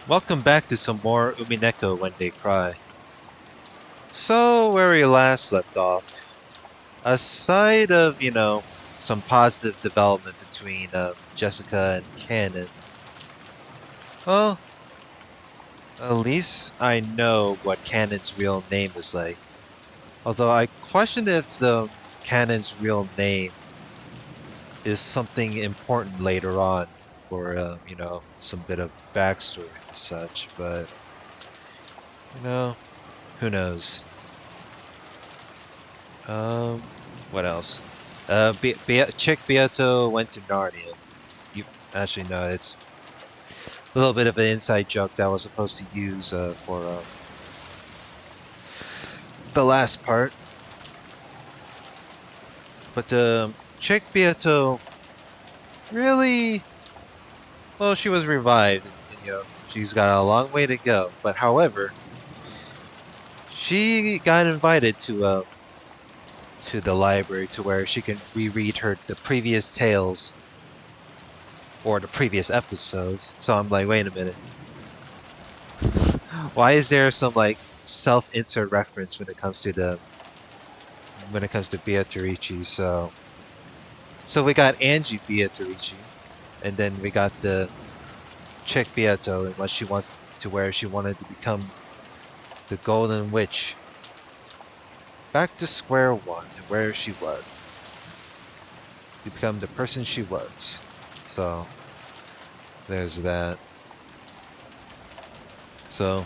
Welcome back to some more Umineko When They Cry. So, where we last left off, aside of, some positive development between Jessica and Canon, well, at least I know what Canon's real name is like. Although I question if the Canon's real name is something important later on for, some bit of backstory and such, but, you know, who knows? What else? Chick Beato went to Narnia. You actually no, it's a little bit of an inside joke that I was supposed to use for the last part. But Chick Beato really, well, she was revived, and she's got a long way to go. But however, she got invited to the library to where she can reread the previous tales or the previous episodes. So I'm like, wait a minute. Why is there some like self-insert reference when it comes to Beatrice? So we got Angie Beatrice, and then we got the chick Beato and what she wants to wear. She wanted to become the Golden Witch. Back to square one, to where she was. To become the person she was. So there's that. So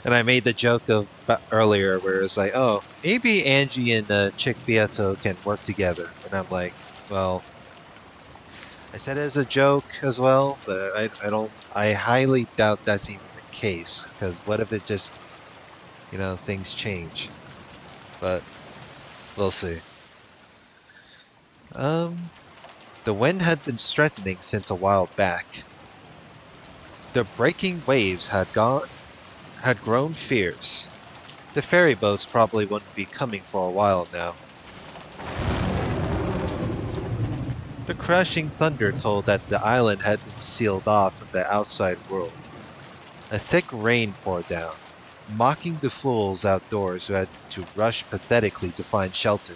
and I made the joke of earlier where it's like, oh, maybe Angie and Chick Beato can work together. And I'm like, well, I said it as a joke as well, but I highly doubt that's even the case. Because what if it just, things change? But we'll see. Um, the wind had been strengthening since a while back. The breaking waves had grown fierce. The ferry boats probably wouldn't be coming for a while now. The crashing thunder told that the island had been sealed off from the outside world. A thick rain poured down, mocking the fools outdoors who had to rush pathetically to find shelter.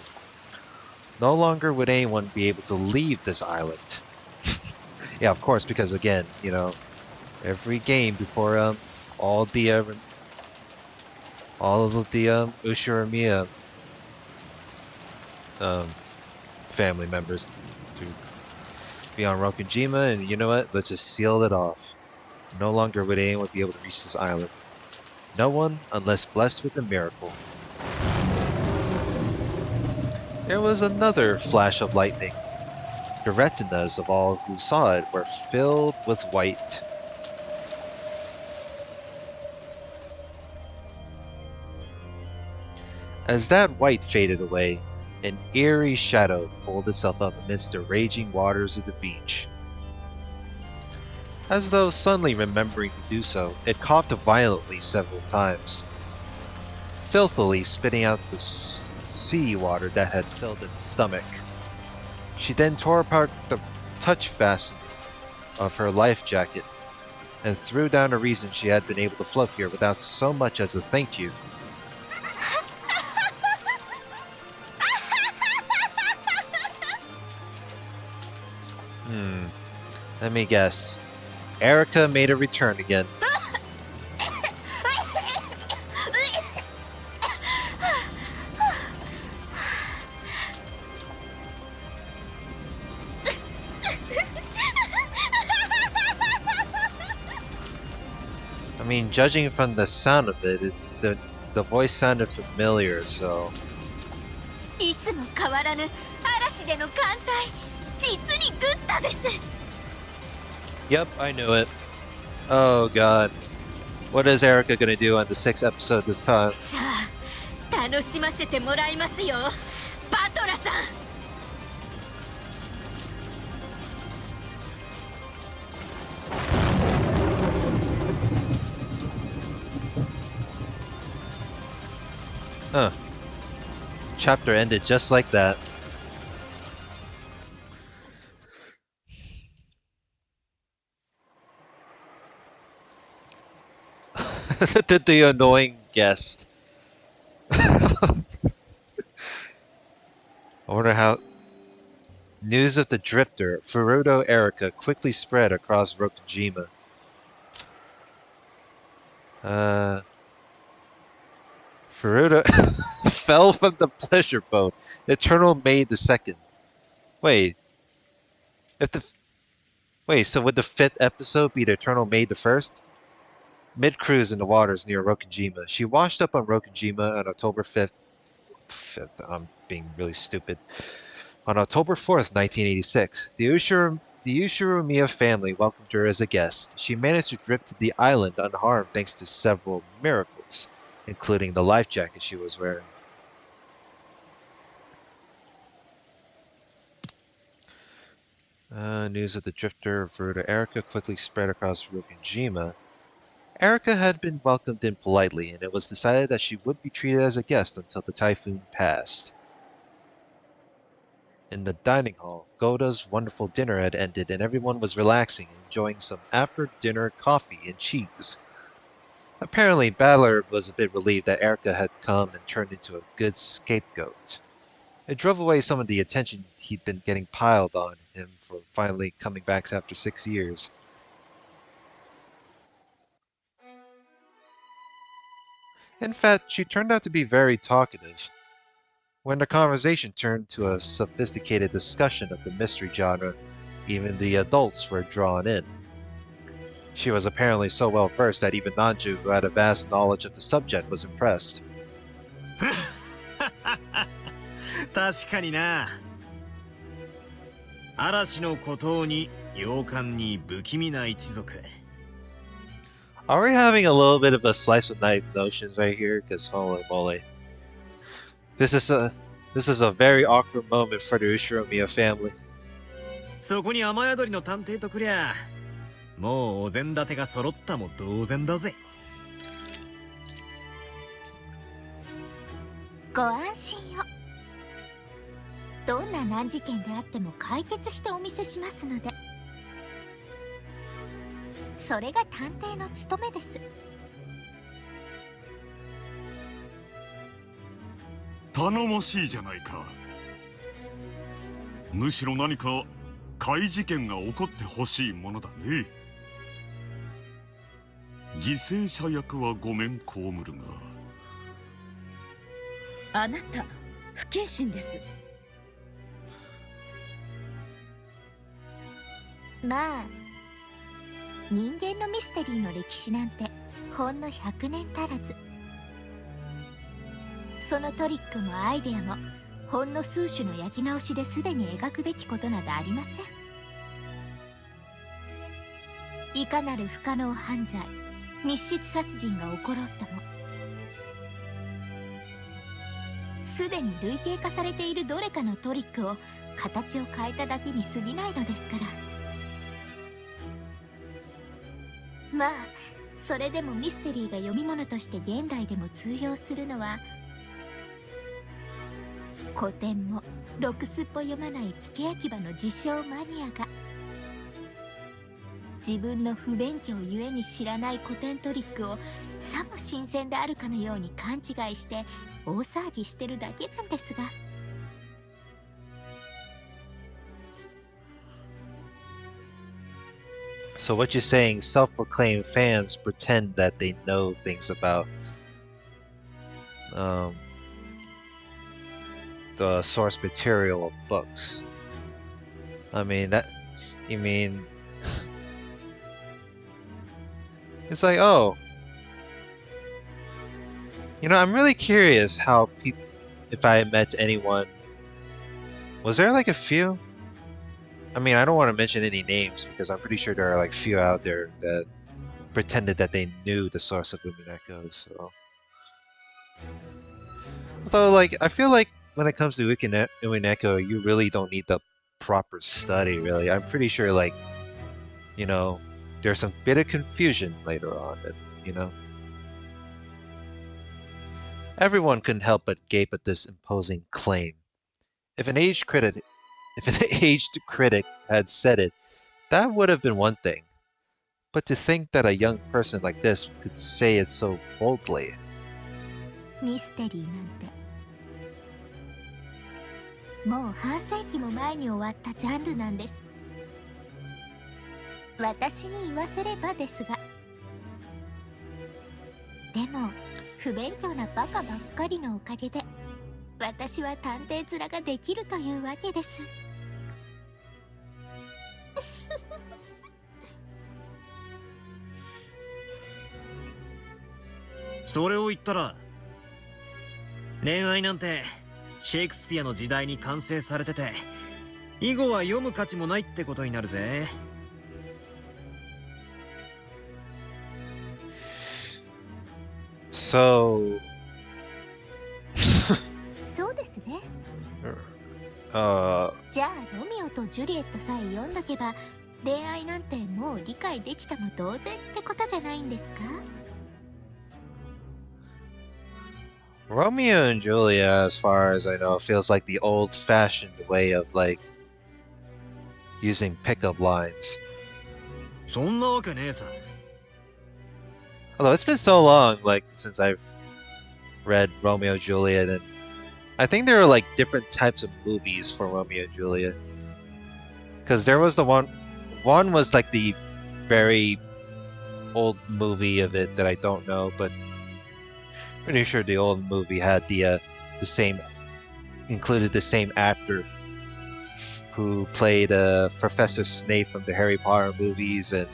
No longer would anyone be able to leave this island. Yeah, of course, because again, every game before all the all of the Ushiramiya um family members to be on Rokujima, and you know what? Let's just seal it off. No longer would anyone be able to reach this island. No one unless blessed with a miracle. There was another flash of lightning. The retinas of all who saw it were filled with white. As that white faded away, an eerie shadow pulled itself up amidst the raging waters of the beach. As though suddenly remembering to do so, it coughed violently several times, filthily spitting out the sea water that had filled its stomach. She then tore apart the touch fastening of her life jacket and threw down a reason she had been able to float here without so much as a thank you. Hmm, let me guess. Erika made a return again. I mean, judging from the sound of it, the voice sounded familiar, so... Yep, I knew it. Oh god. What is Erika gonna do on the 6th episode this time? Huh. Chapter ended just like that. the annoying guest. I wonder how news of the drifter, Furuto Erika, quickly spread across Rokujima. Uh, Furuto fell from the pleasure boat. Eternal Maid the second. Wait, if the wait, so would the fifth episode be the Eternal Maid the first? Mid cruise in the waters near Rokujima, she washed up on Rokujima on October 5th. I'm being really stupid. On October 4th, 1986, the Ushiromiya family welcomed her as a guest. She managed to drift to the island unharmed thanks to several miracles, including the life jacket she was wearing. News of the drifter Veruda Erika quickly spread across Rokujima. Erika had been welcomed in politely, and it was decided that she would be treated as a guest until the typhoon passed. In the dining hall, Goda's wonderful dinner had ended and everyone was relaxing and enjoying some after-dinner coffee and cheese. Apparently, Ballard was a bit relieved that Erika had come and turned into a good scapegoat. It drove away some of the attention he'd been getting piled on him for finally coming back after 6 years. In fact, she turned out to be very talkative. When the conversation turned to a sophisticated discussion of the mystery genre, even the adults were drawn in. She was apparently so well versed that even Nanju, who had a vast knowledge of the subject, was impressed. 確かにな。嵐の孤島に洋館に不気味な一族。Are we having a little bit of a slice of life notions right here? Because holy moly, this is a this is a very awkward moment for the Ushiromiya family. そこに雨宿りの探偵とくりゃ、もうお膳立てが揃ったも同然だぜ。ご安心を。どんな難事件であっても解決してお見せしますので。それが探偵の務めです。頼もしいじゃないか。むしろ何か怪事件が起こってほしいものだね。犠牲者役はごめん被るが。あなた不謹慎です。まあ人間のミステリーの歴史なんてほんの100年足らず。そのトリックもアイデアもほんの数種の焼き直しですでに描くべきことなどありません。いかなる不可能犯罪、密室殺人が起ころうとも、すでに類型化されているどれかのトリックを形を変えただけに過ぎないのですから。まあそれでもミステリーが読み物として現代でも通用するのは、古典もろくすっぽ読まない付け焼き場の自称マニアが自分の不勉強ゆえに知らない古典トリックをさも新鮮であるかのように勘違いして大騒ぎしてるだけなんですが。So what you're saying, self-proclaimed fans pretend that they know things about um, the source material of books. I mean that. You mean it's like, oh, I'm really curious how people. If I met anyone, was there like a few? I mean, I don't want to mention any names because I'm pretty sure there are like few out there that pretended that they knew the source of Umineko. So, although, like, I feel like when it comes to Umineko, you really don't need the proper study. Really, I'm pretty sure, like, you know, there's some bit of confusion later on, and everyone couldn't help but gape at this imposing claim. If an aged critic, if an aged critic had said it, that would have been one thing. But to think that a young person like this could say it so boldly. ミステリーなんてもう半世紀も前に終わったジャンルなんです。私に言わせればですが。でも不勉強なバカばっかりのおかげで私は探偵面ができるというわけです。それを言ったら恋愛なんてシェイクスピアの時代に完成されてて以後は読む価値もないってことになるぜ。So そうですね。じゃあロミオとジュリエットさえ読んどけば恋愛なんてもう理解できたも同然ってことじゃないんですか？ Romeo and Juliet, as far as I know, feels like the old-fashioned way of like using pickup lines. そんなわけねえさ。 Although it's been so long, like since I've read Romeo and Juliet, and I think there are like different types of movies for Romeo and Juliet. Because there was the one was like the very old movie of it that I don't know, but pretty sure the old movie had the same included the same actor who played Professor Snape from the Harry Potter movies, and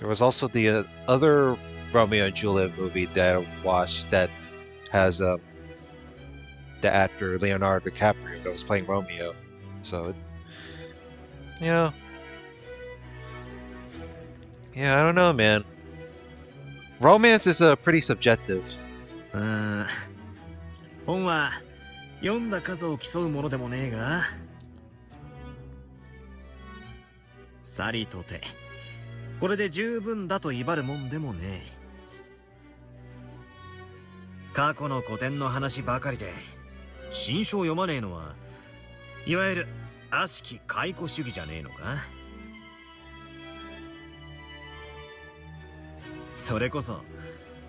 there was also the other Romeo and Juliet movie that I watched that has the actor Leonardo DiCaprio that was playing Romeo. So, yeah, I don't know, man. Romance is pretty subjective. 本は読んだ数を競うものでもねえが、さりとてこれで十分だと威張るもんでもねえ。過去の古典の話ばかりで新書を読まねえのはいわゆる悪しき解雇主義じゃねえのか。それこそ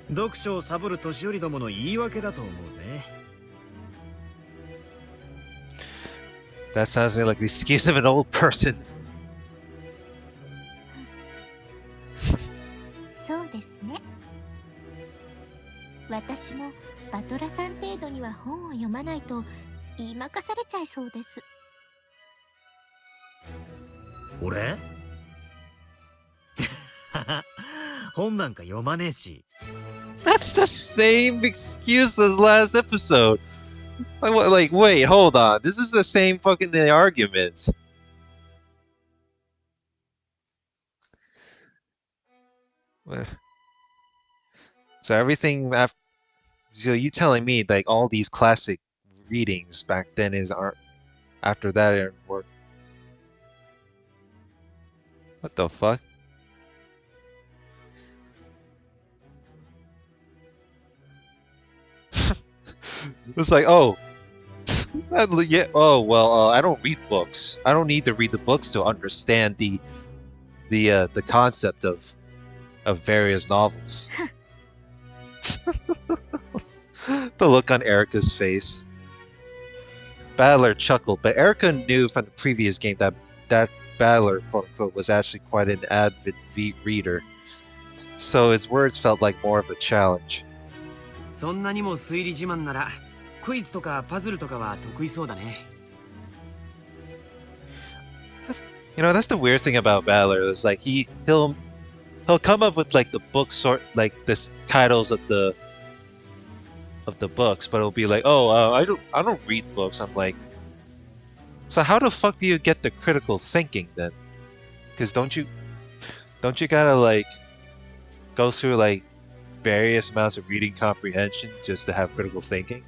読書をサボる年寄りどもの言い訳だと思うぜ。That sounds to me like the excuse of an old person. そうですね。私もバトラさん程度には本を読まないと言いまかされちゃいそうです。俺本なんか読まねえし。 That's the same excuse as last episode. Like, wait, hold on. This is the same fucking argument. So everything after, so you telling me like all these classic readings back then aren't after that aren't work? What the fuck? It's like, oh, yeah. Oh well, I don't read books. I don't need to read the books to understand the concept of various novels. The look on Erika's face. Battler chuckled, but Erika knew from the previous game that Battler, quote unquote, was actually quite an avid reader. So his words felt like more of a challenge. そんなにも推理自慢ならクイズとかパズルとかは得意そうだね。 You know, that's the weird thing about Battler. Is like he'll come up with like the book sort like the titles of the books, but it'll be like, oh, I don't read books. I'm like, so how the fuck do you get the critical thinking then? Because don't you gotta like go through like various amounts of reading comprehension just to have critical thinking?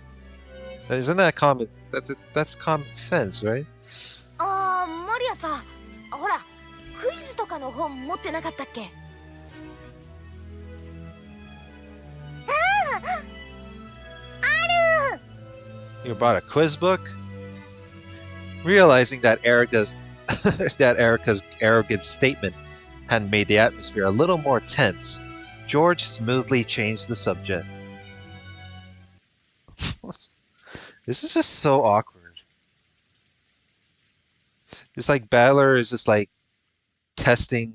Isn't that common? That's common sense, right? ああ、マリアさ、ほら、クイズとかの本持ってなかったっけ？You brought a quiz book? Realizing that Erika's arrogant statement had made the atmosphere a little more tense, George smoothly changed the subject. This is just so awkward. It's like Battler is just like testing,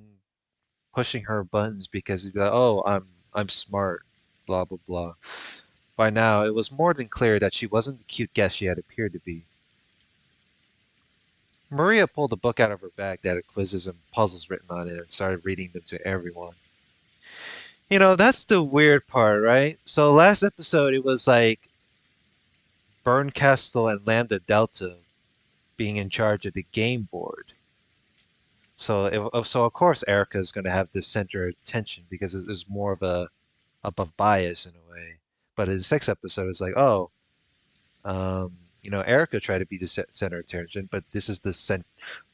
pushing her buttons because he's like, "Oh, I'm smart," blah blah blah. By now, it was more than clear that she wasn't the cute guest she had appeared to be. Maria pulled a book out of her bag that had quizzes and puzzles written on it and started reading them to everyone. You know, that's the weird part, right? So last episode, it was like Berncastle and Lambda Delta being in charge of the game board. So of course Erica is going to have the center of attention because there's more of a bias in a way. But in the sixth episode, it's like, oh, Erica tried to be the center of attention, but this is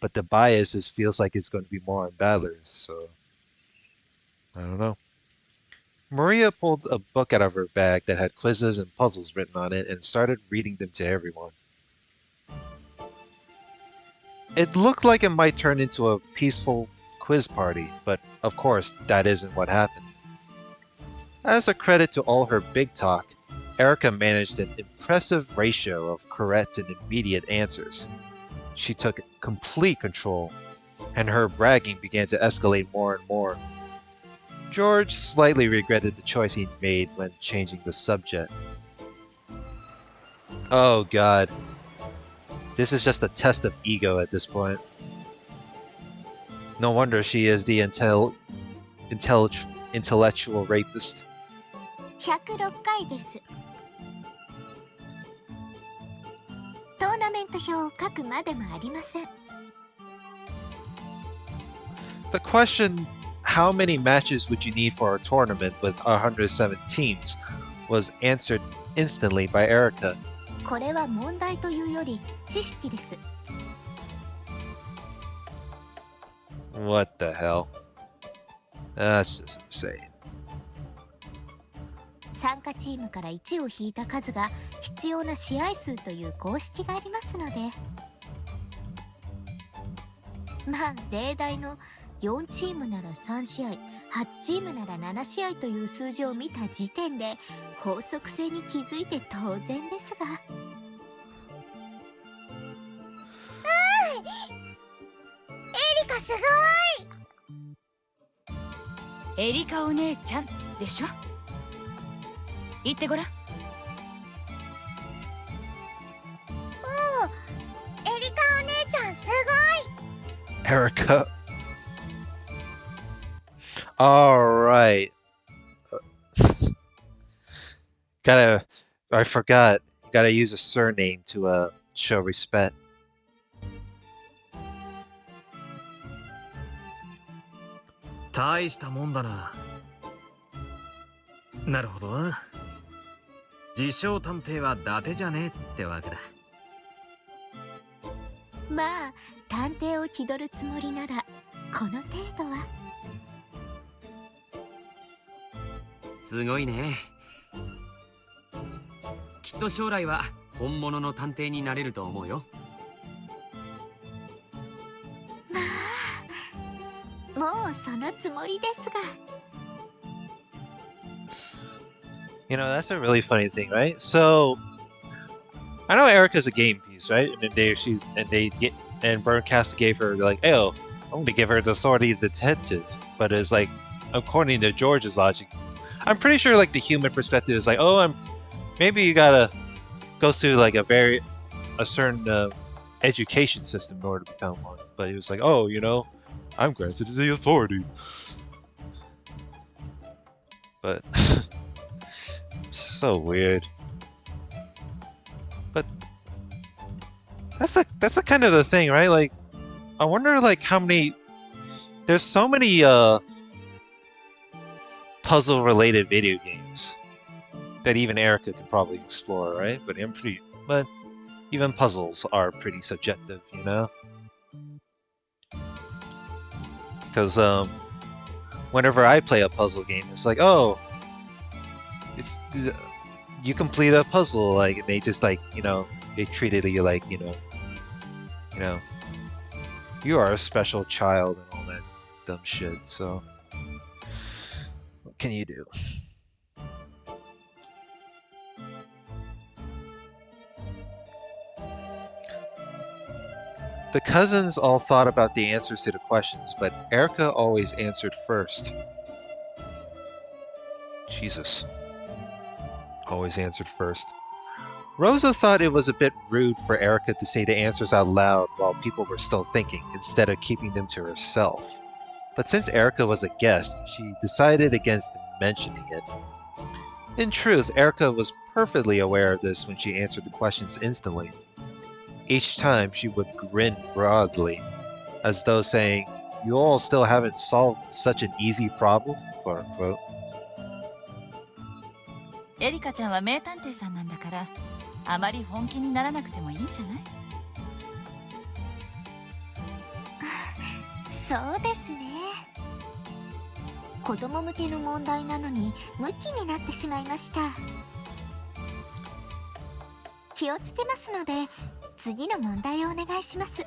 but the bias feels like it's going to be more on Battler. So I don't know. Maria pulled a book out of her bag that had quizzes and puzzles written on it and started reading them to everyone. It looked like it might turn into a peaceful quiz party, but of course, that isn't what happened. As a credit to all her big talk, Erika managed an impressive ratio of correct and immediate answers. She took complete control, and her bragging began to escalate more and more. George slightly regretted the choice he made when changing the subject. Oh god. This is just a test of ego at this point. No wonder she is the intellectual rapist. 106回です。トーナメント表を書くまでもありません。The question, how many matches would you need for a tournament with 107 teams, was answered instantly by Erika. これは問題というより知識です。What the hell? That's just insane. 参加チームから1を引いた数が必要な試合数という公式がありますので、まあ例題の4チームなら3試合、8チームなら7試合という数字を見た時点で法則性に気づいて当然ですが。エリカすごい。エリカお姉ちゃんでしょ。言ってごらん。エリカお姉ちゃんすごい。 Erika. Alright. I forgot. Gotta use a surname to show respect. 大したもんだな。なるほど。自称探偵は伊達じゃねえってわけだ。まあ探偵を気取るつもりならこの程度は。すごいね。きっと将来は本物の探偵になれると思うよ。まあもうそのつもりですが。You know, that's a really funny thing, right? So, I know Erica's a game piece, right? And Berncastle gave her like, oh, I'm going to give her the authority of detective. But it's like, according to George's logic, I'm pretty sure like the human perspective is like, oh, maybe you gotta go through like a certain education system in order to become one. But he was like, oh, I'm granted the authority. But so weird. But that's the kind of the thing, right? Like, I wonder like how many. There's so many puzzle related video games that even Erika could probably explore, right? But even puzzles are pretty subjective, Because whenever I play a puzzle game, it's like, oh, you complete a puzzle, like they just like they treated you like you are a special child and all that dumb shit, so what can you do? The cousins all thought about the answers to the questions, but Erika always answered first. Jesus. Always answered first. Rosa thought it was a bit rude for Erika to say the answers out loud while people were still thinking, instead of keeping them to herself. But since Erika was a guest, she decided against mentioning it. In truth, Erika was perfectly aware of this when she answered the questions instantly. Each time, she would grin broadly, as though saying, "You all still haven't solved such an easy problem?" quote unquote. エリカちゃんは名探偵さんなんだから、あまり本気にならなくてもいいんじゃない？そうですね。子供向けの問題なのにムキになってしまいました。気をつけますので、次の問題をお願いします。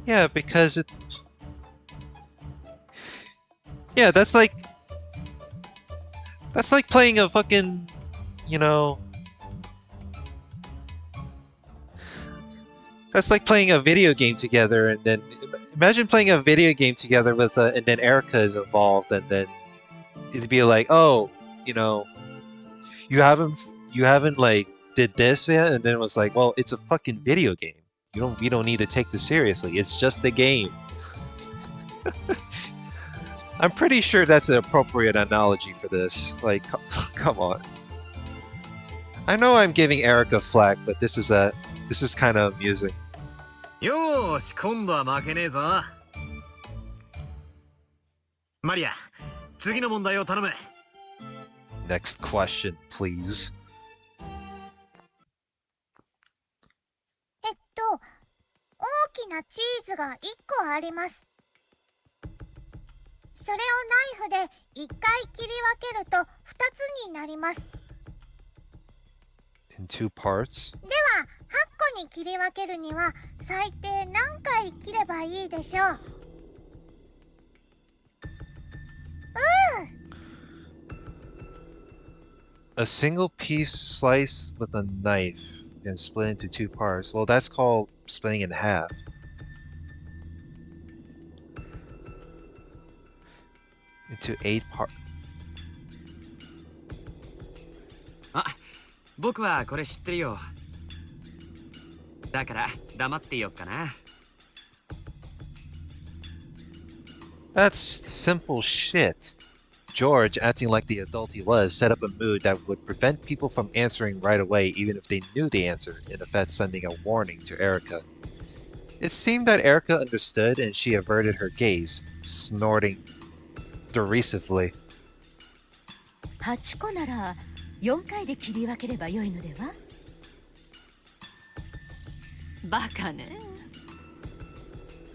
Yeah, because it's... Yeah, that's like playing a fucking, you know... That's like playing a video game together, and then... Imagine playing a video game together with, and then Erika is involved, and then it'd be like, oh, you know, you haven't like did this yet, and then it was like, well, it's a fucking video game. We don't need to take this seriously. It's just a game. I'm pretty sure that's an appropriate analogy for this. Like, come on. I know I'm giving Erika flack, but this is kind of amusing. よーし、今度は負けねえぞ。マリア、次の問題を頼む。Next question, please. 大きなチーズが1個あります。それをナイフで1回切り分けると2つになります。In 2 parts? では、8個に切り分けるには最低何回切ればいいでしょう。A single piece sliced with a knife and split into 2 parts. Well, that's called splitting in half. Into 8 parts. あ、僕はこれ知ってるよ。だから黙ってよっかな。That's simple shit. George, acting like the adult he was, set up a mood that would prevent people from answering right away even if they knew the answer, in effect sending a warning to Erika. It seemed that Erika understood and she averted her gaze, snorting derisively. 8個なら4回で切り分ければよいのでは？バカね。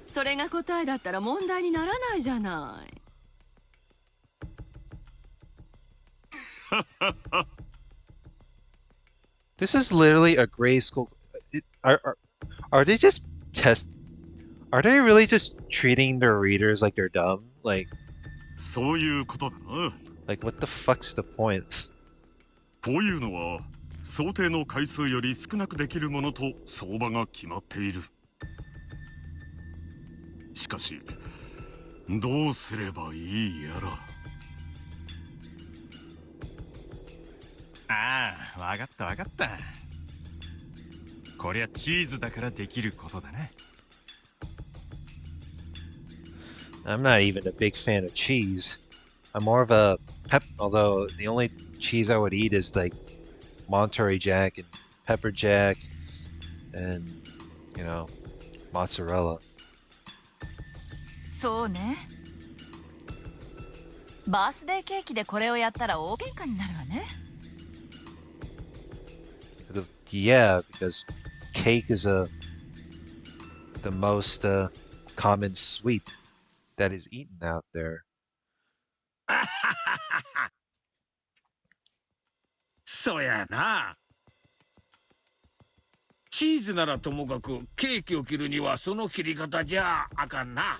それが答えだったら問題にならないじゃない。This is literally a grade school. Are they just Are they really just treating their readers like they're dumb? Like そういうことだな。Like what the fuck's the point? こういうのは想定の回数より少なくできるものと相場が決まっている。しかしどうすればいいやら。ああ、わかったわかった。こりゃチーズだからできることだな。I'm not even a big fan of cheese. I'm more of a although the only cheese I would eat is like Monterey Jack and pepper jack and, you know, mozzarella. そうね。バースデーケーキでこれをやったら大喧嘩になるわね。Yeah, because cake is the most common sweet that is eaten out there. そうやな。チーズならともかくケーキを切るにはその切り方じゃあかんな。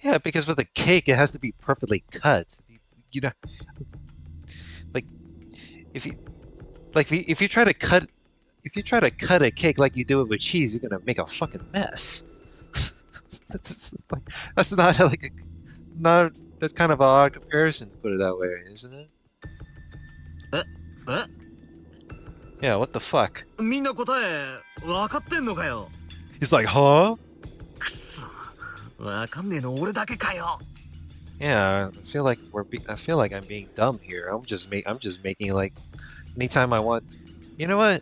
Yeah, because with a cake, it has to be perfectly cut. You know, like if you if you try to cut a cake like you do it with cheese, you're gonna make a fucking mess. That's not like a not that's kind of an odd comparison to put it that way, isn't it? え Yeah, what the fuck? みんな答え分かってんのかよ He's like, huh? くそ分かんねえの俺だけかよ Yeah, I feel like I'm being dumb here. I'm just making like anytime I want. You know what?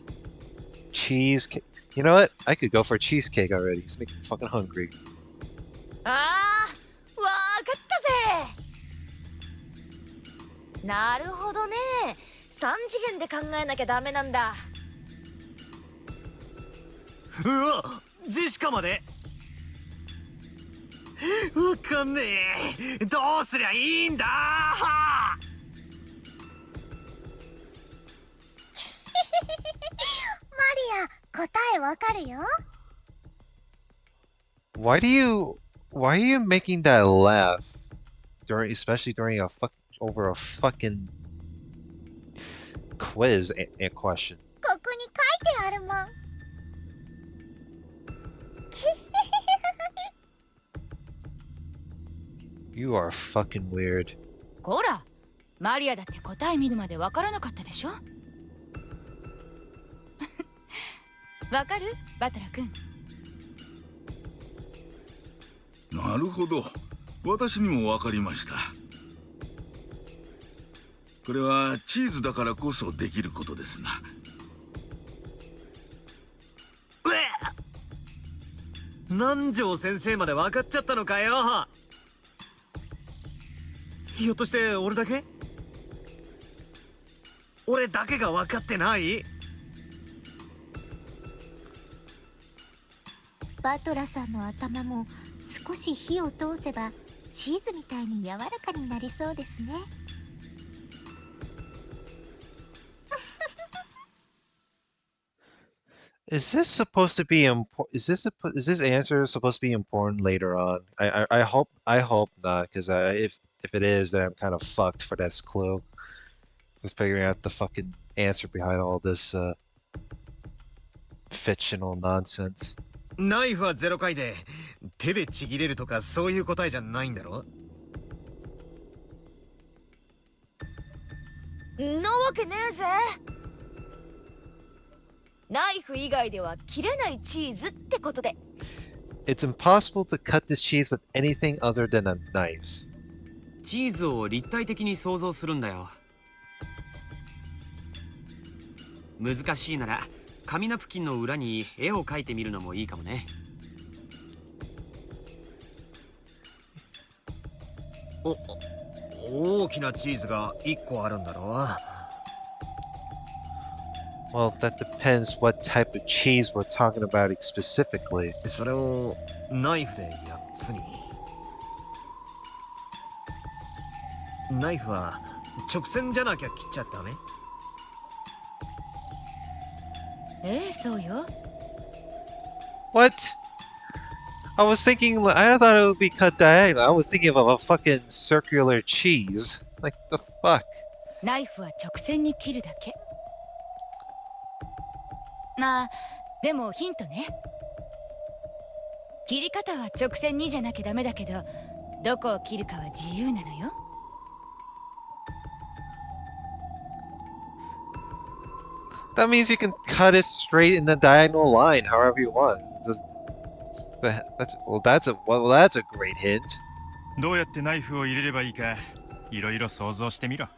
Cheesecake. You know what? I could go for cheesecake already. It's making me fucking hungry. あー、わかったぜ。なるほどね。3次元で考えなきゃダメなんだ。うわジェシカまでわかんねえどうすりゃいいんだマリア、答えわかるよ。Why are you making that laugh especially during over a fucking quiz question? ここに書いてあるもん。You are fucking weird. こらマリアだって答え見るまでわからなかったでしょわかるバトラ君。なるほど。私にも分かりました。これはチーズだからこそできることですな。南條先生まで分かっちゃったのかよひょっとして俺だけが分かってないバトラさんの頭も少し火を通せばチーズみたいに柔らかになりそうですね。Is this supposed to be important? Is this answer supposed to be important later on? I hope not, because if it is, then I'm kind of fucked for this clue. For figuring out the fucking answer behind all this fictional nonsense. ナイフは0回で手でちぎれるとかそういう答えじゃないんだろなわけねえぜ。ナイフ以外では切れないチーズってことで。It's impossible to cut this cheese with anything other than a knife. チーズを立体的に想像するんだよ。難しいなら紙ナプキンの裏に絵を描いてみるのもいいかもね。大きなチーズが1個あるんだろ Well, that depends what type of cheese we're talking about specifically. それをナイフで8つにナイフは直線じゃなきゃ切っちゃダメそうよ。 What? I thought it would be cut diagonal. I was thinking of a fucking circular cheese. Like, the fuck? ナイフは直線に切るだけ。まあでもヒントね。切り方は直線にじゃなきゃダメだけど、どこを切るかは自由なのよ。That means you can cut it straight in the diagonal line, however you want. That's a great hint. どうやってナイフを入れればいいか、いろいろ想像してみろ。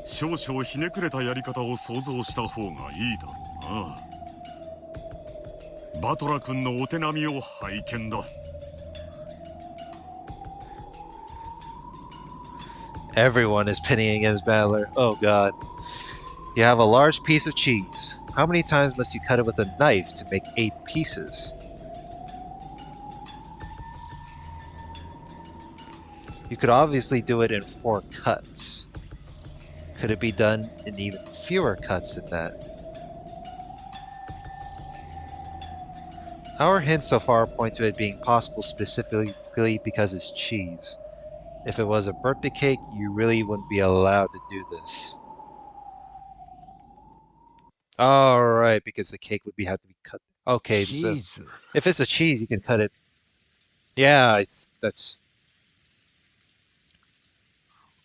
少々ひねくれたやり方を想像した方がいいだろうな。バトラ君のお手並みを拝見だ。Everyone is pinning against Battler. Oh god. You have a large piece of cheese. How many times must you cut it with a knife to make 8 pieces? You could obviously do it in 4 cuts. Could it be done in even fewer cuts than that? Our hints so far point to it being possible specifically because it's cheese. If it was a birthday cake, you really wouldn't be allowed to do this. Alright, because the cake would have to be cut. Okay, so チーズ。 if it's a cheese, you can cut it. Yeah, that's.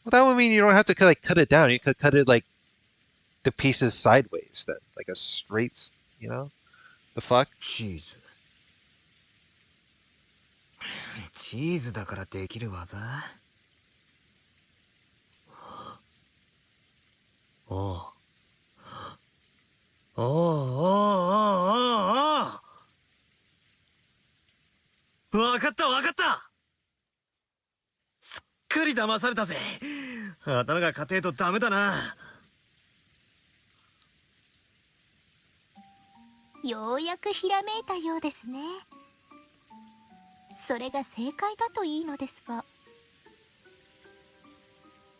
Well, that would mean you don't have to cut it down. You could cut it like the pieces sideways, then like a straight, you know? The fuck? チーズ。チーズだからできる技。おう。おうおうおうおうおう。わかったわかった。すっかり騙されたぜ。頭が硬えとダメだな。ようやくひらめいたようですね。それが正解だといいのですが。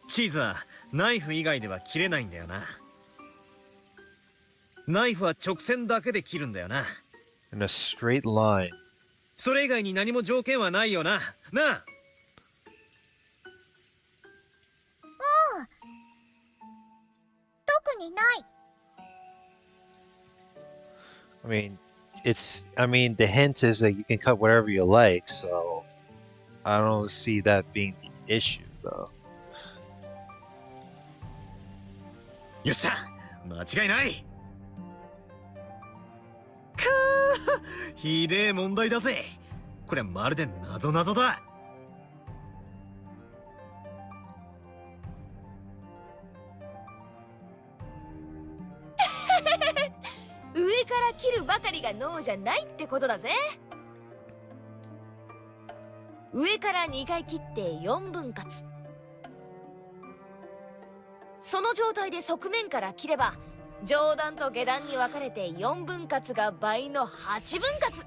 チーズはナイフ以外では切れないんだよな。ナイフは直線だけで切るんだよな。In a straight line. それ以外に何も条件はないよな。なあ。特にない。I mean, the hint is that you can cut whatever you like, so I don't see that being the issue, though. よっしゃ、間違いない。くー、ひでえ問題だぜ。これまるで謎々だ。上から切るばかりが脳じゃないってことだぜ。上から2回切って4分割。その状態で側面から切れば上段と下段に分かれて4分割が倍の8分割。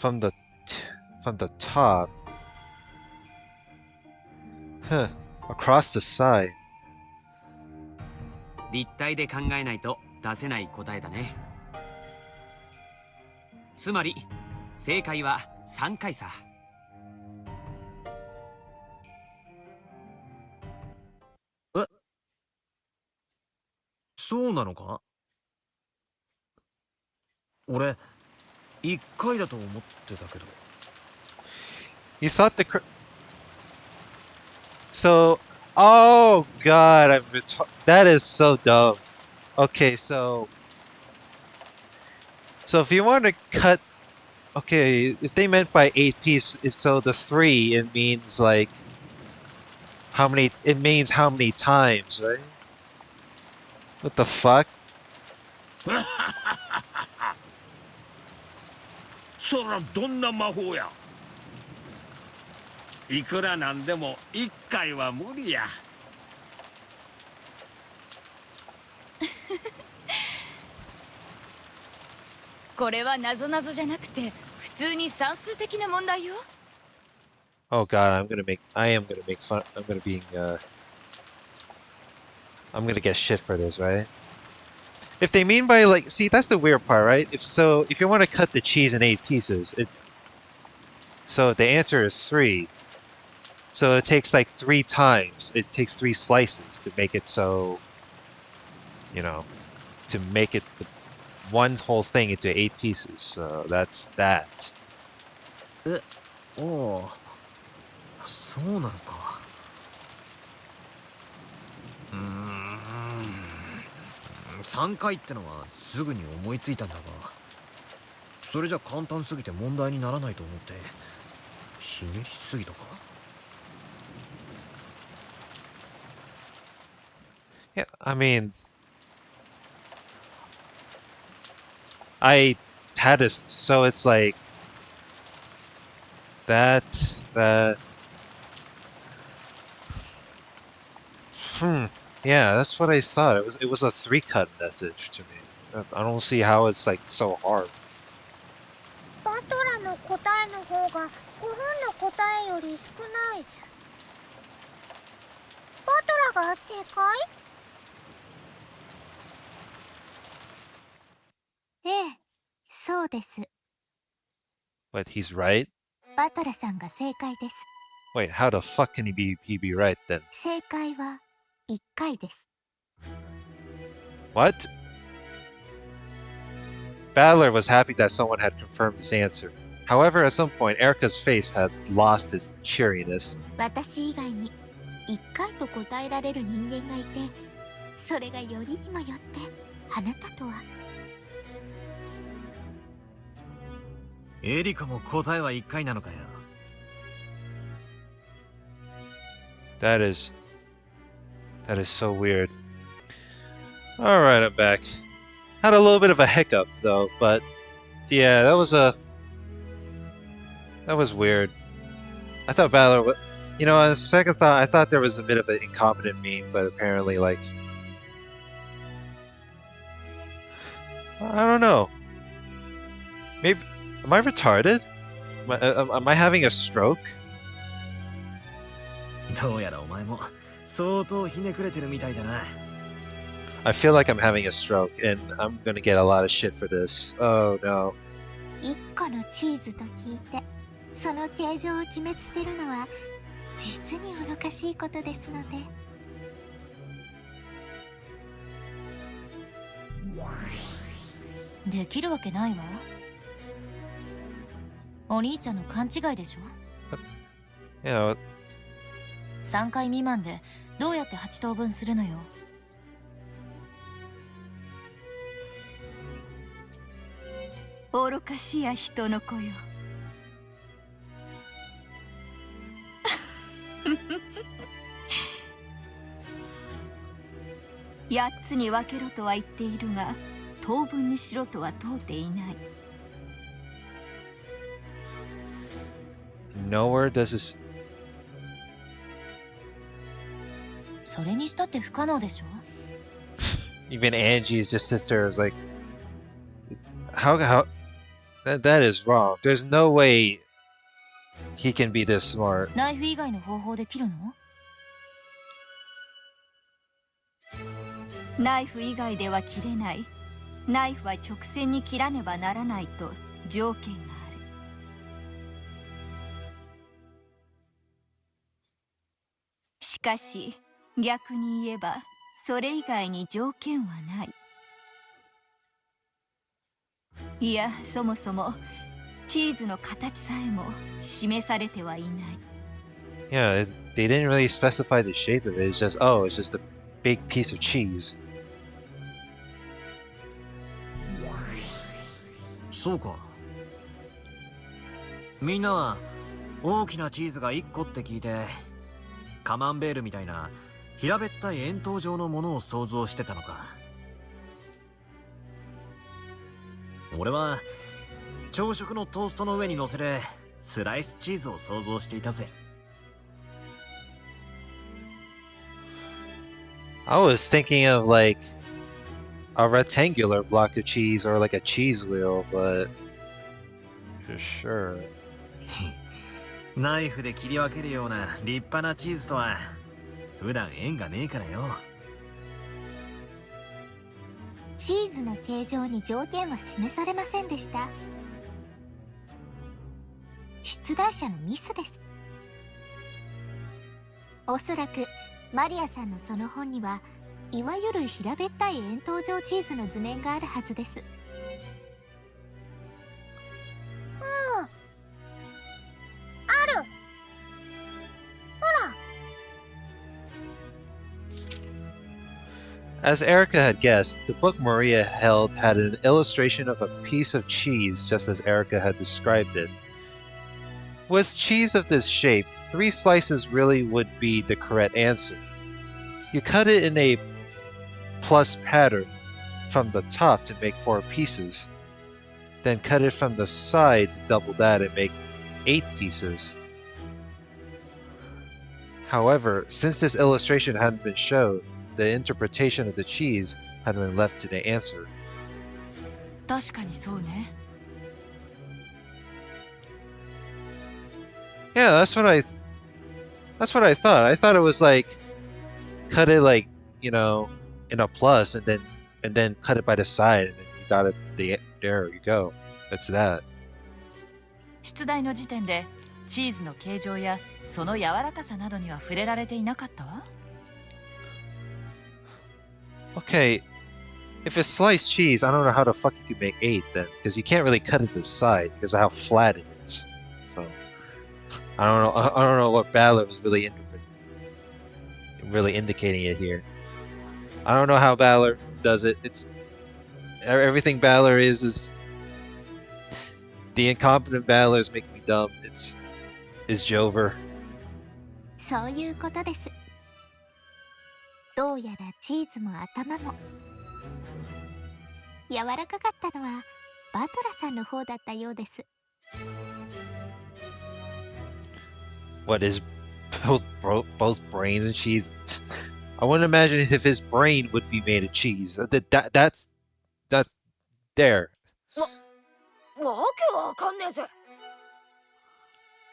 From the top. Huh. Across the side. 立体で考えないと出せない答えだね。つまり正解は3回さ。え、そうなのか？俺1回だと思ってたけど。You thought So, oh god, that is so dumb. Okay, so if you want to cut, okay, if they meant by 8 pieces, so the 3, it means like how many times, right? What the fuck? そらどんな魔法や。いくらなんでも1回は無理や。これは謎々じゃなくて普通に算数的な問題よ。Oh god, I am gonna make fun. I'm gonna get shit for this, right? If they mean by like, see, that's the weird part, right? If you want to cut the cheese in 8 pieces, so the answer is 3. So it takes like 3 times. It takes 3 slices to make it so, you know, to make it one whole thing into 8 pieces. So that's that. おお、そうなのか。3回ってのはすぐに思いついたんだが、それじゃ簡単すぎて問題にならないと思ってひねりすぎたか。Yeah, I mean, I had this, so it's like that. Yeah, that's what I thought. It was a 3-cut message to me. I don't see how it's like so hard. バトラの答えの方が5分の答えより少ない。バトラが正解？ええ、そうです。What, he's right? バトラさんが正解です。Wait, how the fuck can he be right then? 正解は1回です。What? Battler was happy that someone had confirmed his answer. However, at some point, Erika's face had lost its cheeriness. 私以外に1回と答えられる人間がいて、それがよりにもよってあなたとは。エリカも答えは1回なのかよ。That is so weird. Alright, I'm back. Had a little bit of a hiccup, though, but yeah, that was weird. I thought Battler would... You know, on second thought, I thought there was a bit of an incompetent meme, but apparently, like... I don't know. Maybe... Am I retarded? Am I having a stroke? どうやらお前も相当ひねくれてるみたいだな。I feel like I'm having a stroke, and I'm gonna get a lot of shit for this. Oh no. 1個のチーズと聞いて、その形状を決めつけるのは実に愚かしいことですので。できるわけないわ。お兄ちゃんの勘違いでしょ。You know, 3回未満でどうやって8等分するのよ。愚かしや人の子よ。8つに分けろとは言っているが、等分にしろとは問うていない。nowhere does this... それにしたって不可能でしょ。Even Angie's just sits there, is like... How... That is wrong. There's no way he can be this smart. ナイフ以外の方法で切るの？ナイフ以外では切れない。ナイフは直線に切らねばならないと条件がある。しかし逆に言えばそれ以外に条件はない。いや、そもそもチーズの形さえも示されてはいない。Yeah, they didn't really specify the shape of it. It's just, oh, it's just a big piece of cheese. そうか。みんなは大きなチーズが1個って聞いて、カマンベールみたいな平べったい円筒状のものを想像してたのか。俺は朝食のトーストの上に乗せるスライスチーズを想像していたぜ。I was thinking of like a rectangular block of cheese or like a cheese wheel, but for sure. ナイフで切り分けるような立派なチーズとは普段縁がねえからよ。チーズの形状に条件は示されませんでした。出題者のミスです。おそらくマリアさんのその本にはいわゆる平べったい円筒状チーズの図面があるはずです。ある。ほら。As Erika had guessed, the book Maria held had an illustration of a piece of cheese just as Erika had described it. With cheese of this shape, 3 slices really would be the correct answer. You cut it in a plus pattern from the top to make 4 pieces. Then cut it from the side to double that and make 8 pieces. However, since this illustration hadn't been shown, the interpretation of the cheese had been left to the answer. 確かにそうね。Yeah, that's what I thought. I thought it was like cut it like, in a plus and then cut it by the side and then you got it there you go. That's that. 出題の時点でチーズの形状やその柔らかさなどには触れられていなかったわ。Okay, if it's sliced cheese, I don't know how the fuck you could make 8 then, because you can't really cut it this side because of how flat it is. So I don't know. I don't know what Balor was really indicating it here. I don't know how Balor does it. It's everything Balor is the incompetent Balor is making me dumb. Is Jover. そういうことです。どうやらチーズも頭も柔らかかったのはバトラさんの方だったようです。What is both brains and cheese? I wouldn't imagine if his brain would be made of cheese. That's there. わけわかんねえぜ。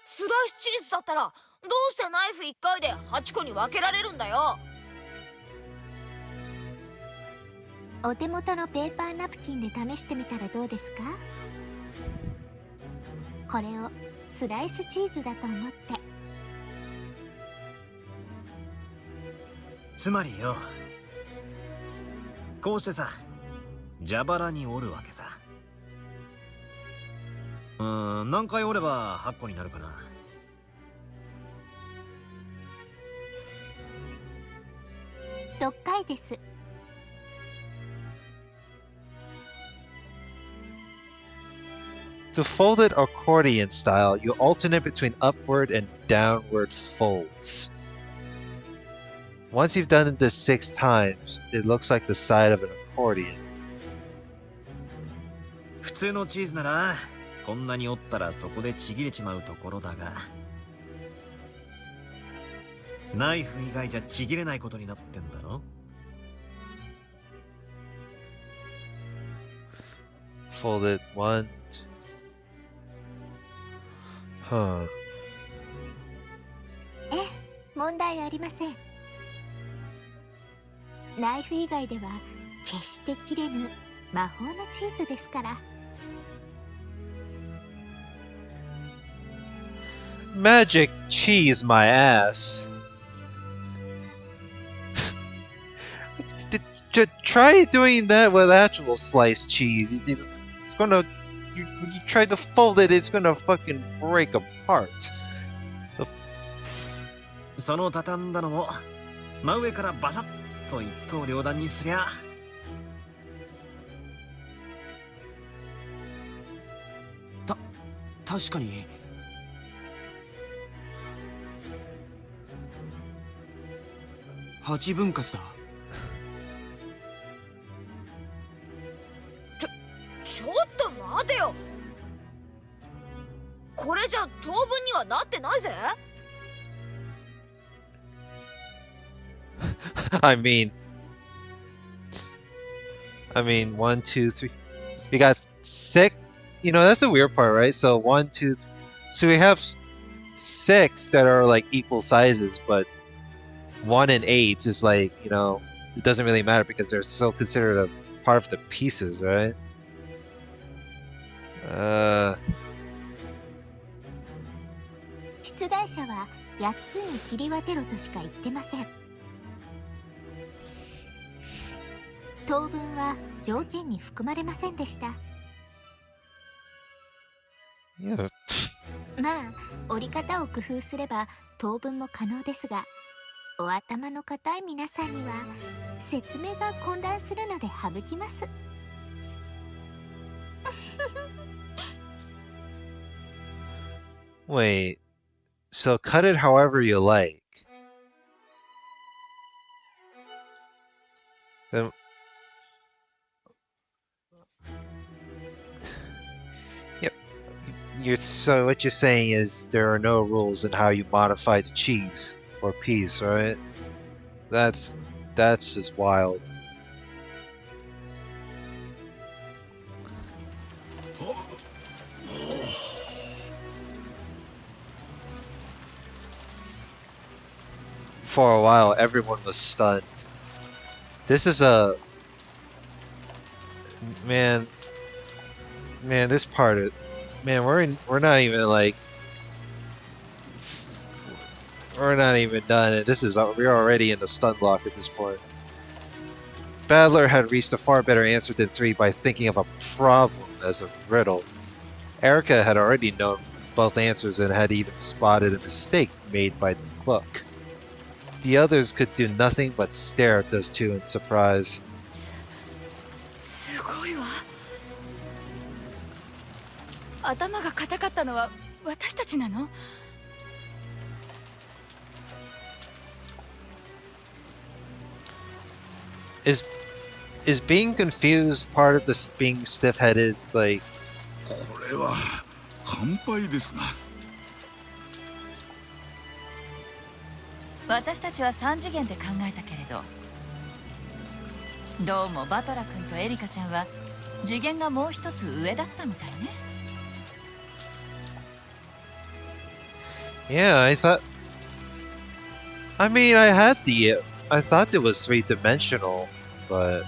スライスチーズだったらどうしてナイフ1回で8個に分けられるんだよ。お手元のペーパーナプキンで試してみたらどうですか？これをスライスチーズだと思って。つまりよ、こうしてさ、蛇腹に折るわけさ。何回折れば8個になるかな。6回です。To fold it accordion style, you alternate between upward and downward folds. Once you've done this 6 times, it looks like the side of an accordion. 普通のチーズならこんなに折ったらそこでちぎれちまうところだが、ナイフ以外じゃちぎれないことになってんだろ。Fold it 1, 2. ええ、問題ありません。ナイフ以外では決して切れぬ魔法のチーズですから。Magic cheese my ass. Try doing that with actual sliced cheese. It's gonna. You try to fold it, it's gonna fucking break apart. その畳んだのも真上からバサッと一刀両断にすりゃ。確かに。8分割だ。ちょっと待てよ。これじゃ当分にはなってないぜ。I mean, 1, 2, 3. We got 6. That's the weird part, right? So 1, 2, 3. So we have 6 that are like equal sizes, but 1 and 8 is like, it doesn't really matter because they're still considered a part of the pieces, right? 出題者は8つに切り分けろとしか言ってません。当分は条件に含まれませんでした。Yeah. まあ折り方を工夫すれば当分も可能ですが、お頭の固い皆さんには説明が混乱するので省きます。Wait, so cut it however you like. Then, yep. So what you're saying is there are no rules in how you modify the cheese or piece, right? That's just wild. For a while, everyone was stunned. This is a... Man, this part of... Man, we're not even like... We're not even done. We're already in the Stunlock at this point. Battler had reached a far better answer than 3 by thinking of a problem as a riddle. Erika had already known both answers and had even spotted a mistake made by the book. The others could do nothing but stare at those two in surprise. すごいわ。頭が硬かったのは私たちなの？ Is being confused part of this being stiff-headed, like... これは乾杯ですな。私たちは3次元で考えたけれど、どうもバトラ君とエリカちゃんは次元がもう一つ上だったみたいね。Yeah, I thought it was three-dimensional, but...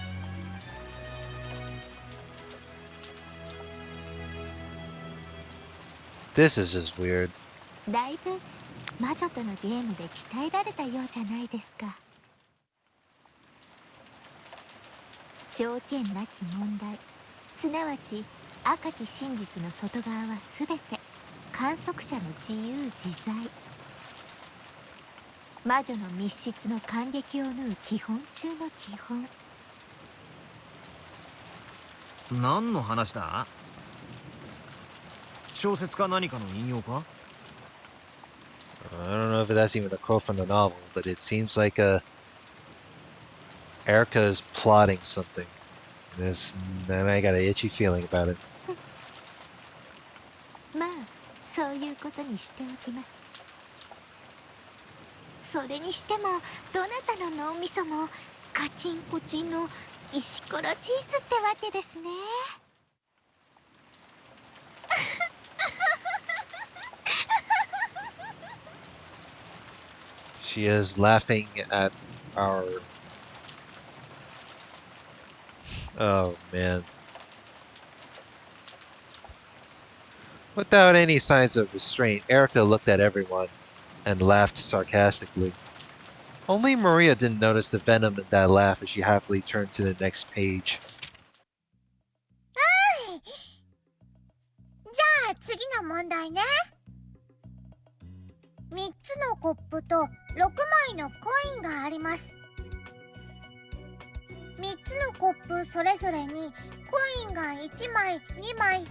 This is just weird. だいぶ魔女とのゲームで鍛えられたようじゃないですか。条件なき問題、すなわち赤き真実の外側はすべて観測者の自由自在。魔女の密室の感激を縫う基本中の基本。何の話だ？小説か何かの引用か？ I don't know if that's even a quote from the novel, but it seems like Erika is plotting something. And I got an itchy feeling about it. まあ、そういうことにしておきます。それにしても、どなたの脳みそもカチンコチンの石ころチーズってわけですね。She is laughing at our... Oh, man. Without any signs of restraint, Erika looked at everyone and laughed sarcastically. Only Maria didn't notice the venom in that laugh as she happily turned to the next page. じゃあ次の問題ね。3つのコップと6枚のコインがあります。3つのコップそれぞれにコインが1枚、2枚、3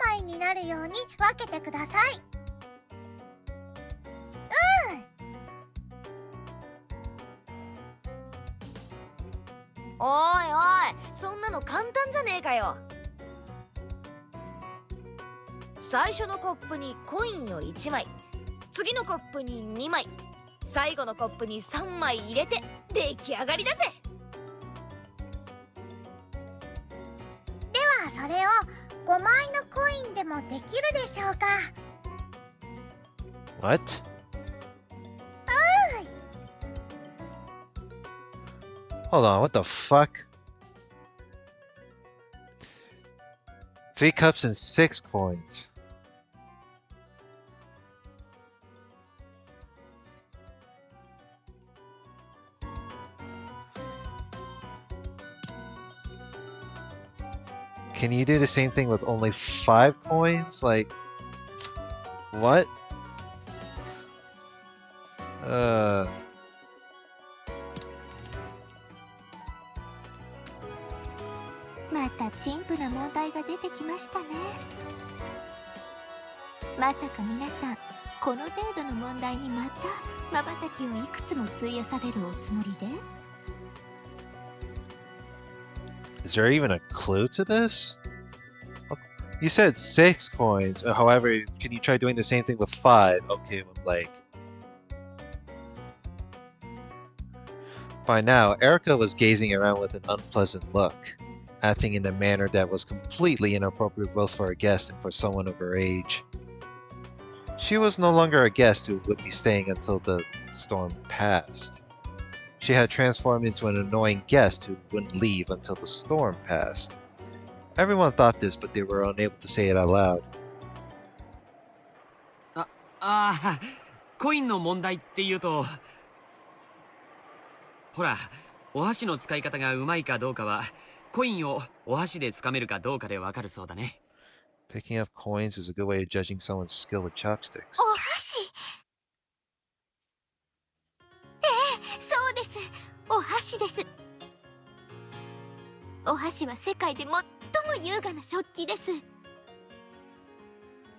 枚になるように分けてください。おいおい、そんなの簡単じゃねえかよ。最初のコップにコインを1枚、次のコップに2枚、最後のコップに3枚入れて出来上がりだぜ。ではそれを5枚のコインでもできるでしょうか。 What? Hold on, what the fuck? 3 cups and 6 coins. Can you do the same thing with only 5 coins? Like, what? また陳腐な問題が出てきましたね。まさか皆さん、この程度の問題にまた瞬きをいくつも費やされるおつもりで？ Is there even a clue to this? You said 6 coins. However, can you try doing the same thing with 5? Okay, like... By now, Erika was gazing around with an unpleasant look, acting in a manner that was completely inappropriate both for a guest and for someone of her age. She was no longer a guest who would be staying until the storm passed. She had transformed into an annoying guest who wouldn't leave until the storm passed. Everyone thought this, but they were unable to say it out loud. コインの問題っていうと、ほら、お箸の使い方がうまいかどうかは、コインをお箸で掴めるかどうかでわかるそうだね。Picking up coins is a good way of judging someone's skill with chopsticks. お箸。そうです。お箸です。お箸は世界で最も優雅な食器です。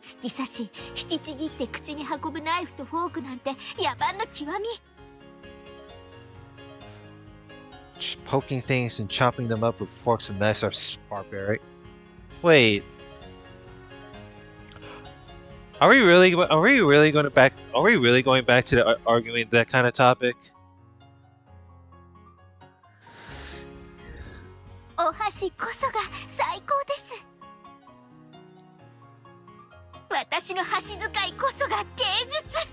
突き刺し、引きちぎって口に運ぶナイフとフォークなんて野蛮の極み。Poking things and chopping them up with forks and knives are barbaric. Wait. Are we really going back to the arguing that kind of topic? お箸こそが最高です。私の箸使いこそが芸術。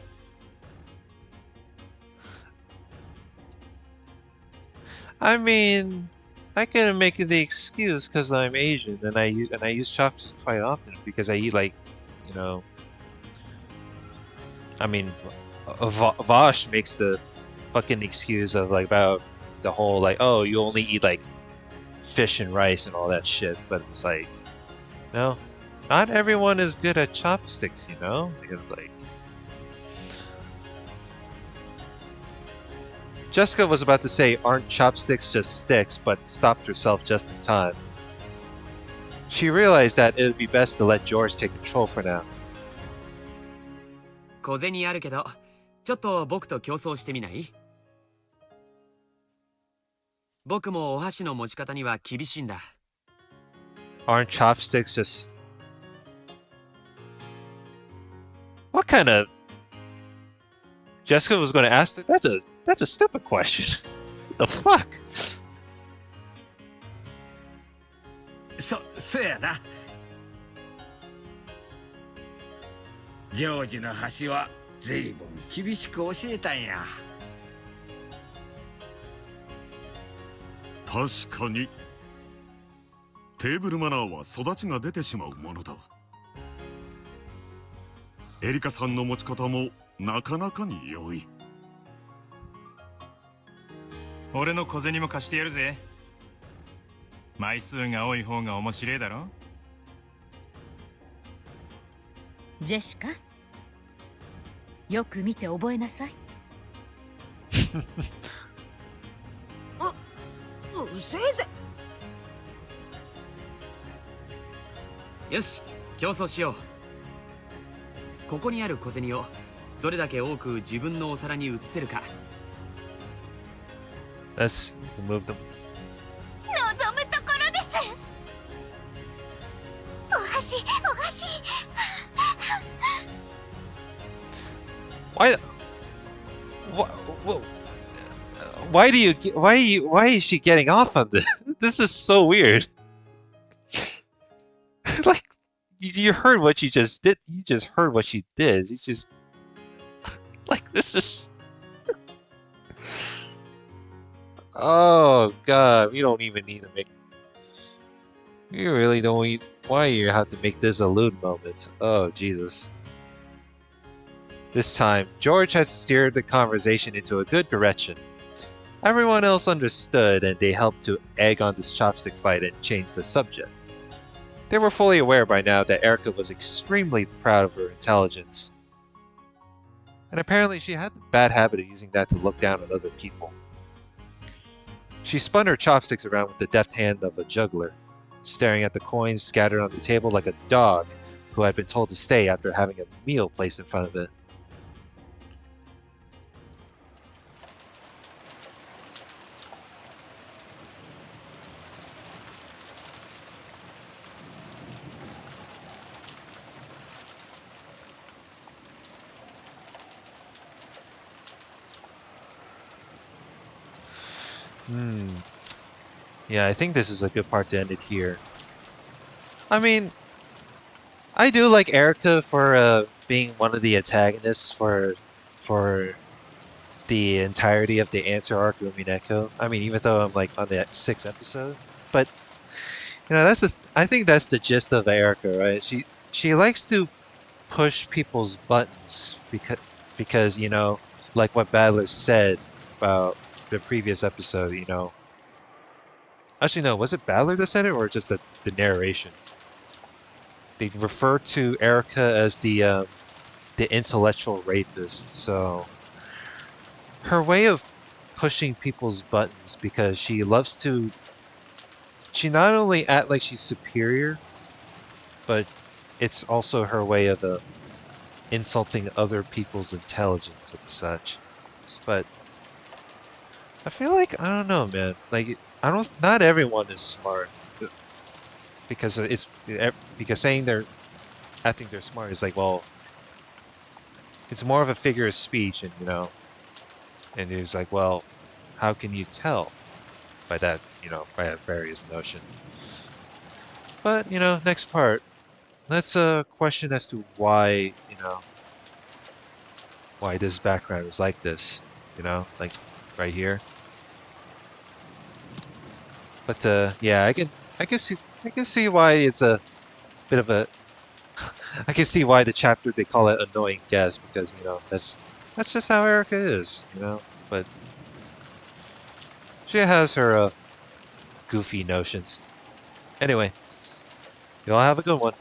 I mean, I can make the excuse because I'm Asian and I use chopsticks quite often because I eat like, you know. I mean, Vosh makes the fucking excuse of like about the whole like, oh, you only eat like fish and rice and all that shit, but it's like, no, not everyone is good at chopsticks, you know? Because like, Jessica was about to say, aren't chopsticks just sticks, but stopped herself just in time. She realized that it would be best to let George take control for now. 小銭あるけど、ちょっと僕と競争してみない？僕もお箸の持ち方には厳しいんだ。Aren't chopsticks just... What kind of... Jessica was going to ask that? That's a stupid question. What the fuck? そやな。ジョージの箸は随分厳しく教えたんや。確かにテーブルマナーは育ちが出てしまうものだ。エリカさんの持ち方もなかなかに良い。俺の小銭も貸してやるぜ。枚数が多い方が面白いだろ。ジェシカ、よく見て覚えなさい。うせいぜ。よし、競争しよう。ここにある小銭をどれだけ多く自分のお皿に移せるか。Let's remove them. 望むところです。お箸。Why is she getting off on this? This is so weird. Like, you heard what she just did. You just heard what she did. You just... Like, this is... Oh, God. We don't even need to make... You really don't need... Why you have to make this a lewd moment? Oh, Jesus. This time, George had steered the conversation into a good direction. Everyone else understood, and they helped to egg on this chopstick fight and change the subject. They were fully aware by now that Erika was extremely proud of her intelligence. And apparently she had the bad habit of using that to look down on other people. She spun her chopsticks around with the deft hand of a juggler, staring at the coins scattered on the table like a dog who had been told to stay after having a meal placed in front of it. Yeah, I think this is a good part to end it here. I mean, I do like Erika for being one of the antagonists for the entirety of the answer arc of Umineko. I mean, even though I'm like on the sixth episode, but that's I think that's the gist of Erika, right? She likes to push people's buttons because like what Badler said about the previous episode. Actually, no, was it Badler that said it or just the narration? They refer to Erika as the intellectual rapist. So her way of pushing people's buttons because she loves to. She not only act like she's superior, but it's also her way of insulting other people's intelligence and such. But I feel like I don't know, man. Like I don't. Not everyone is smart because because saying they're acting they're smart is like, well, it's more of a figure of speech, and it's like, well, how can you tell by that, by that various notion? But next part, let's question as to why, why this background is like this, like right here. But yeah, I can see why it's a bit of a I can see why the chapter they call it annoying guess because that's just how Erika is. But she has her goofy notions. Anyway, you all have a good one.